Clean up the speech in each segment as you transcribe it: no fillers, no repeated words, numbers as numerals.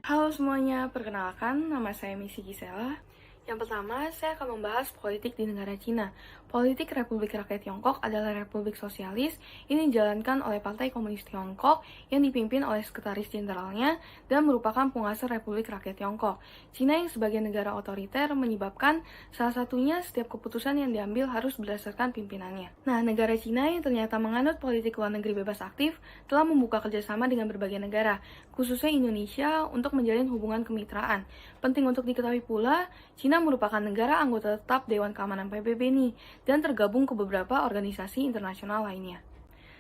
Halo semuanya, perkenalkan nama saya Missy Gisela. Yang pertama, saya akan membahas politik di negara Cina. Politik Republik Rakyat Tiongkok adalah republik sosialis yang dijalankan oleh Partai Komunis Tiongkok yang dipimpin oleh sekretaris jenderalnya dan merupakan penguasa Republik Rakyat Tiongkok. Cina yang sebagai negara otoriter menyebabkan salah satunya setiap keputusan yang diambil harus berdasarkan pimpinannya. Nah, negara Cina yang ternyata menganut politik luar negeri bebas aktif telah membuka kerjasama dengan berbagai negara, khususnya Indonesia, untuk menjalin hubungan kemitraan. Penting untuk diketahui pula, Cina merupakan negara anggota tetap Dewan Keamanan PBB nih, dan tergabung ke beberapa organisasi internasional lainnya.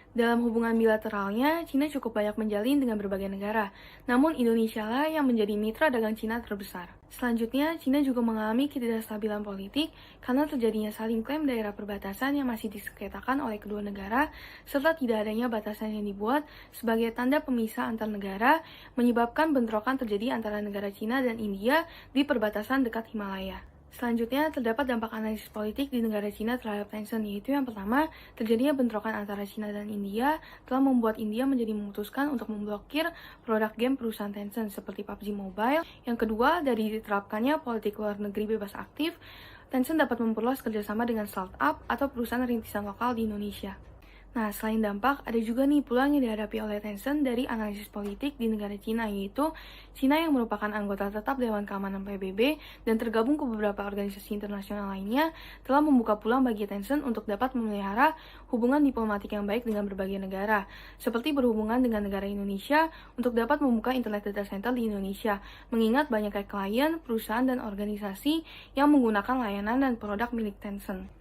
Dalam hubungan bilateralnya, Cina cukup banyak menjalin dengan berbagai negara, namun Indonesia lah yang menjadi mitra dagang Cina terbesar. Selanjutnya, Cina juga mengalami ketidakstabilan politik karena terjadinya saling klaim daerah perbatasan yang masih disengketakan oleh kedua negara, serta tidak adanya batasan yang dibuat sebagai tanda pemisah antar negara, menyebabkan bentrokan terjadi antara negara Cina dan India di perbatasan dekat Himalaya. Selanjutnya, terdapat dampak analisis politik di negara Cina terhadap Tencent, yaitu yang pertama, terjadinya bentrokan antara Cina dan India telah membuat India menjadi memutuskan untuk memblokir produk game perusahaan Tencent seperti PUBG Mobile. Yang kedua, dari diterapkannya politik luar negeri bebas aktif, Tencent dapat memperluas kerjasama dengan startup atau perusahaan rintisan lokal di Indonesia. Nah, selain dampak, ada juga nih peluang yang dihadapi oleh Tencent dari analisis politik di negara Cina, yaitu Cina yang merupakan anggota tetap Dewan Keamanan PBB dan tergabung ke beberapa organisasi internasional lainnya, telah membuka peluang bagi Tencent untuk dapat memelihara hubungan diplomatik yang baik dengan berbagai negara, seperti berhubungan dengan negara Indonesia untuk dapat membuka internet data center di Indonesia, mengingat banyaknya klien, perusahaan, dan organisasi yang menggunakan layanan dan produk milik Tencent.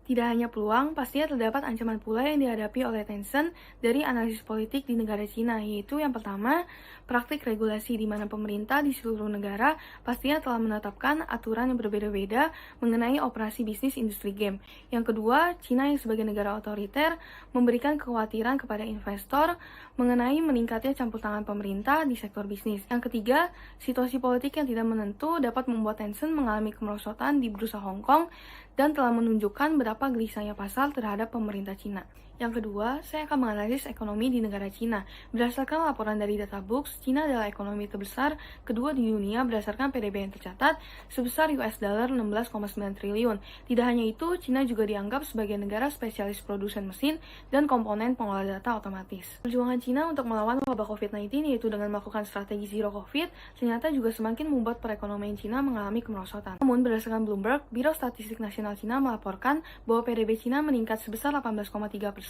Tidak hanya peluang, pastinya terdapat ancaman pula yang dihadapi oleh Tencent dari analisis politik di negara Cina, yaitu yang pertama, praktik regulasi di mana pemerintah di seluruh negara pastinya telah menetapkan aturan yang berbeda-beda mengenai operasi bisnis industri game. Yang kedua, Cina yang sebagai negara otoriter memberikan kekhawatiran kepada investor mengenai meningkatnya campur tangan pemerintah di sektor bisnis. Yang ketiga, situasi politik yang tidak menentu dapat membuat Tencent mengalami kemerosotan di bursa Hong Kong dan telah menunjukkan berapa gelisahnya pasar terhadap pemerintah Cina. Yang kedua, saya akan menganalisis ekonomi di negara Cina. Berdasarkan laporan dari Databooks, Cina adalah ekonomi terbesar kedua di dunia berdasarkan PDB yang tercatat sebesar US dollar 16,9 triliun. Tidak hanya itu, Cina juga dianggap sebagai negara spesialis produsen mesin dan komponen pengolah data otomatis. Perjuangan Cina untuk melawan wabah COVID-19, yaitu dengan melakukan strategi zero COVID, ternyata juga semakin membuat perekonomian Cina mengalami kemerosotan. Namun, berdasarkan Bloomberg, Biro Statistik Nasional Cina melaporkan bahwa PDB Cina meningkat sebesar 18,3%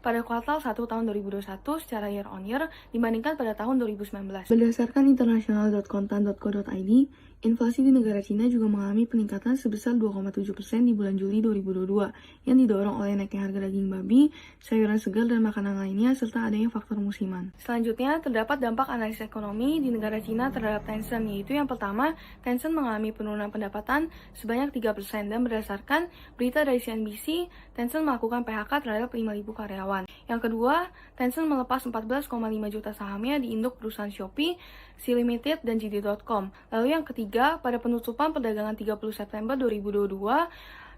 pada kuartal 1 tahun 2021 secara year on year dibandingkan pada tahun 2019. Berdasarkan international.kontan.co.id, inflasi di negara Cina juga mengalami peningkatan sebesar 2,7% di bulan Juli 2022 yang didorong oleh naiknya harga daging babi, sayuran segar, dan makanan lainnya serta adanya faktor musiman. Selanjutnya, terdapat dampak analisis ekonomi di negara Cina terhadap Tencent, yaitu yang pertama, Tencent mengalami penurunan pendapatan sebanyak 3% dan berdasarkan berita dari CNBC, Tencent melakukan PHK terhadap 5.000 karyawan. Yang kedua, Tencent melepas 14,5 juta sahamnya di induk perusahaan Shopee, Sea Limited, dan JD.com. Lalu yang ketiga, pada penutupan perdagangan 30 September 2022,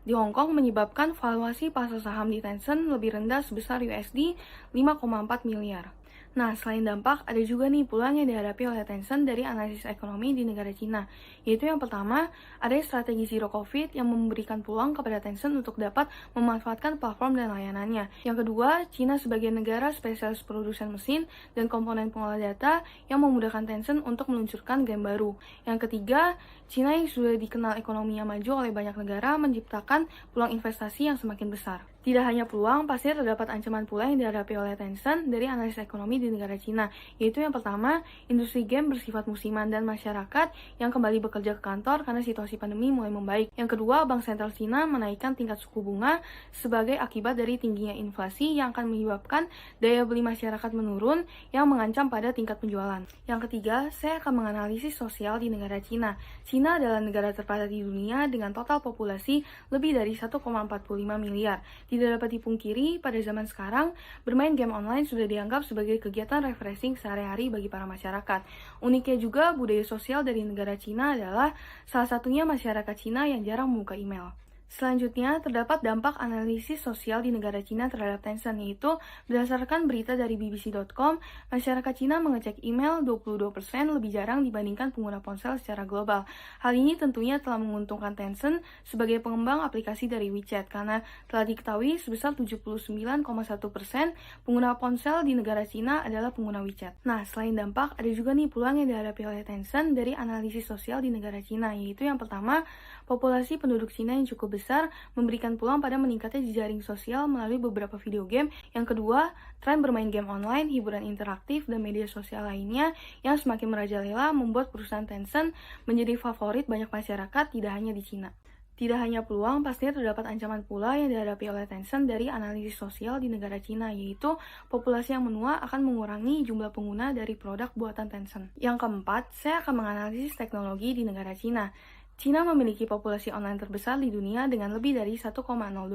di Hong Kong menyebabkan valuasi pasar saham di Tencent lebih rendah sebesar USD 5,4 miliar. Nah, selain dampak, ada juga nih peluang yang dihadapi oleh Tencent dari analisis ekonomi di negara Cina, yaitu yang pertama, ada strategi zero COVID yang memberikan peluang kepada Tencent untuk dapat memanfaatkan platform dan layanannya. Yang kedua, Cina sebagai negara spesialis produsen mesin dan komponen pengolah data yang memudahkan Tencent untuk meluncurkan game baru. Yang ketiga, Cina yang sudah dikenal ekonominya maju oleh banyak negara menciptakan peluang investasi yang semakin besar. Tidak hanya peluang, pasti terdapat ancaman pula yang dihadapi oleh Tencent dari analisis ekonomi di negara Cina, yaitu yang pertama, industri game bersifat musiman dan masyarakat yang kembali bekerja ke kantor karena situasi pandemi mulai membaik. Yang kedua, Bank Sentral Cina menaikkan tingkat suku bunga sebagai akibat dari tingginya inflasi yang akan menyebabkan daya beli masyarakat menurun yang mengancam pada tingkat penjualan. Yang ketiga, saya akan menganalisis sosial di negara Cina. Cina adalah negara terpadat di dunia dengan total populasi lebih dari 1,45 miliar. Tidak dapat dipungkiri, pada zaman sekarang, bermain game online sudah dianggap sebagai kegiatan refreshing sehari-hari bagi para masyarakat. Uniknya juga, budaya sosial dari negara Cina adalah salah satunya masyarakat Cina yang jarang membuka email. Selanjutnya, terdapat dampak analisis sosial di negara Cina terhadap Tencent, yaitu berdasarkan berita dari BBC.com, masyarakat Cina mengecek email 22% lebih jarang dibandingkan pengguna ponsel secara global. Hal ini tentunya telah menguntungkan Tencent sebagai pengembang aplikasi dari WeChat, karena telah diketahui sebesar 79,1% pengguna ponsel di negara Cina adalah pengguna WeChat. Nah, selain dampak, ada juga nih peluang yang dihadapi oleh Tencent dari analisis sosial di negara Cina, yaitu yang pertama, populasi penduduk Cina yang cukup besar memberikan peluang pada meningkatnya jejaring sosial melalui beberapa video game. Yang kedua, tren bermain game online, hiburan interaktif, dan media sosial lainnya yang semakin merajalela membuat perusahaan Tencent menjadi favorit banyak masyarakat tidak hanya di Cina. Tidak hanya peluang, pastinya terdapat ancaman pula yang dihadapi oleh Tencent dari analisis sosial di negara Cina, yaitu populasi yang menua akan mengurangi jumlah pengguna dari produk buatan Tencent. Yang keempat, saya akan menganalisis teknologi di negara Cina. Cina memiliki populasi online terbesar di dunia dengan lebih dari 1,02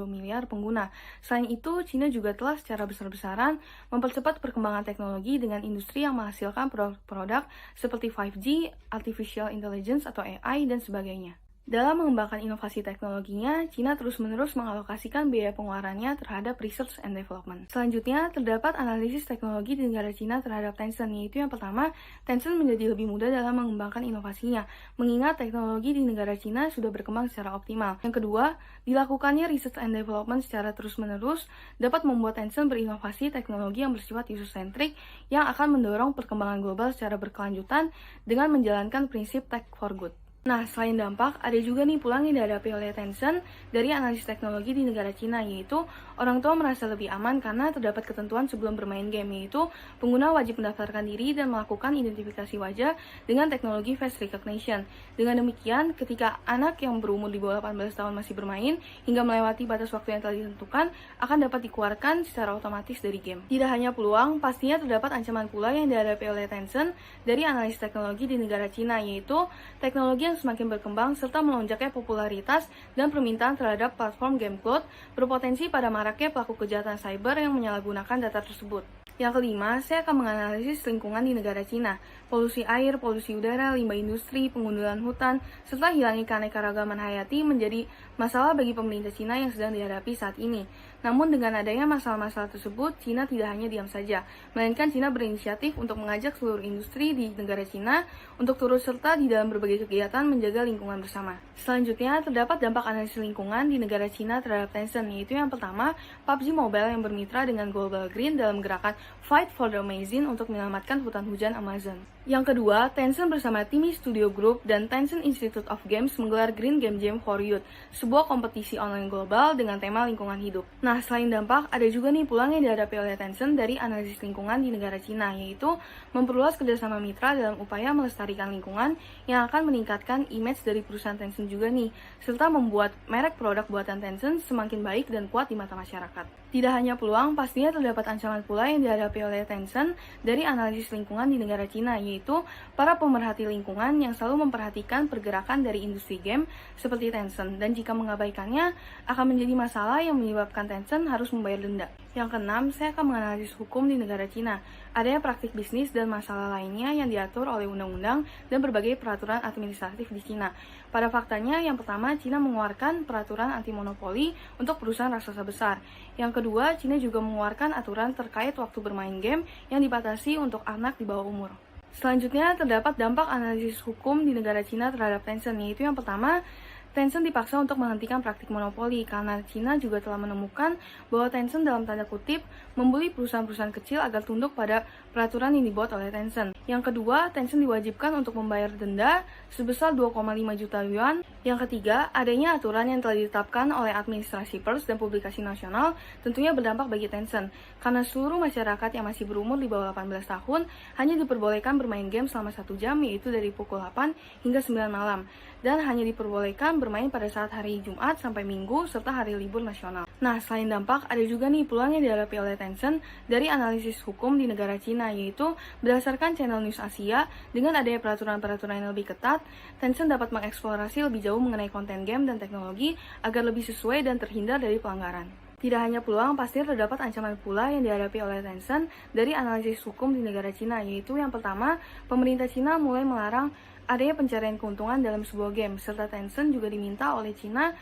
miliar pengguna. Selain itu, Cina juga telah secara besar-besaran mempercepat perkembangan teknologi dengan industri yang menghasilkan produk-produk seperti 5G, Artificial Intelligence atau AI, dan sebagainya. Dalam mengembangkan inovasi teknologinya, Cina terus-menerus mengalokasikan biaya pengeluarannya terhadap research and development. Selanjutnya, terdapat analisis teknologi di negara Cina terhadap Tencent, yaitu yang pertama, Tencent menjadi lebih mudah dalam mengembangkan inovasinya, mengingat teknologi di negara Cina sudah berkembang secara optimal. Yang kedua, dilakukannya research and development secara terus-menerus dapat membuat Tencent berinovasi teknologi yang bersifat user-centric yang akan mendorong perkembangan global secara berkelanjutan dengan menjalankan prinsip tech for good. Nah, selain dampak, ada juga nih peluang yang dihadapi oleh Tencent dari analisis teknologi di negara Cina, yaitu orang tua merasa lebih aman karena terdapat ketentuan sebelum bermain game, yaitu pengguna wajib mendaftarkan diri dan melakukan identifikasi wajah dengan teknologi face recognition. Dengan demikian, ketika anak yang berumur di bawah 18 tahun masih bermain, hingga melewati batas waktu yang telah ditentukan, akan dapat dikeluarkan secara otomatis dari game. Tidak hanya peluang, pastinya terdapat ancaman pula yang dihadapi oleh Tencent dari analisis teknologi di negara Cina, yaitu teknologi yang semakin berkembang serta melonjaknya popularitas dan permintaan terhadap platform game cloud berpotensi pada maraknya pelaku kejahatan cyber yang menyalahgunakan data tersebut. Yang kelima, saya akan menganalisis lingkungan di negara Cina. Polusi air, polusi udara, limbah industri, pengundulan hutan, serta hilangnya keanekaragaman hayati menjadi masalah bagi pemerintah Cina yang sedang dihadapi saat ini. Namun dengan adanya masalah-masalah tersebut, Cina tidak hanya diam saja, melainkan Cina berinisiatif untuk mengajak seluruh industri di negara Cina untuk turut serta di dalam berbagai kegiatan menjaga lingkungan bersama. Selanjutnya, terdapat dampak analisis lingkungan di negara Cina terhadap Tencent, yaitu yang pertama, PUBG Mobile yang bermitra dengan Global Green dalam gerakan Fight for the Amazon untuk menyelamatkan hutan hujan Amazon. Yang kedua, Tencent bersama Timi Studio Group dan Tencent Institute of Games menggelar Green Game Jam for Youth, sebuah kompetisi online global dengan tema lingkungan hidup. Nah, selain dampak, ada juga nih peluang yang dihadapi oleh Tencent dari analisis lingkungan di negara Cina, yaitu memperluas kerjasama mitra dalam upaya melestarikan lingkungan yang akan meningkatkan image dari perusahaan Tencent juga nih, serta membuat merek produk buatan Tencent semakin baik dan kuat di mata masyarakat. Tidak hanya peluang, pastinya terdapat ancaman pula yang dihadapi oleh Tencent dari analisis lingkungan di negara Cina, yaitu para pemerhati lingkungan yang selalu memperhatikan pergerakan dari industri game seperti Tencent, dan jika mengabaikannya akan menjadi masalah yang menyebabkan Tencent harus membayar denda. Yang keenam, saya akan menganalisis hukum di negara Cina. Adanya praktik bisnis dan masalah lainnya yang diatur oleh undang-undang dan berbagai peraturan administratif di Cina. Pada faktanya, yang pertama, Cina mengeluarkan peraturan anti-monopoli untuk perusahaan raksasa besar. Yang kedua, Cina juga mengeluarkan aturan terkait waktu bermain game yang dibatasi untuk anak di bawah umur. Selanjutnya, terdapat dampak analisis hukum di negara Cina terhadap Tencent, yaitu yang pertama, Tencent dipaksa untuk menghentikan praktik monopoli karena Cina juga telah menemukan bahwa Tencent dalam tanda kutip membuli perusahaan-perusahaan kecil agar tunduk pada peraturan yang dibuat oleh Tencent. Yang kedua, Tencent diwajibkan untuk membayar denda sebesar 2,5 juta yuan. Yang ketiga, adanya aturan yang telah ditetapkan oleh administrasi pers dan publikasi nasional tentunya berdampak bagi Tencent karena seluruh masyarakat yang masih berumur di bawah 18 tahun hanya diperbolehkan bermain game selama 1 jam, yaitu dari pukul 8 hingga 9 malam, dan hanya diperbolehkan bermain pada saat hari Jumat sampai Minggu serta hari libur nasional. Nah, selain dampak, ada juga nih peluang yang dihadapi oleh Tencent dari analisis hukum di negara Cina, yaitu berdasarkan channel News Asia, dengan adanya peraturan-peraturan yang lebih ketat, Tencent dapat mengeksplorasi lebih jauh mengenai konten game dan teknologi agar lebih sesuai dan terhindar dari pelanggaran. Tidak hanya peluang, pasti terdapat ancaman pula yang dihadapi oleh Tencent dari analisis hukum di negara Cina, yaitu yang pertama, pemerintah Cina mulai melarang adanya pencarian keuntungan dalam sebuah game, serta Tencent juga diminta oleh Cina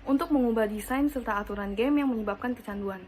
untuk mengubah desain serta aturan game yang menyebabkan kecanduan.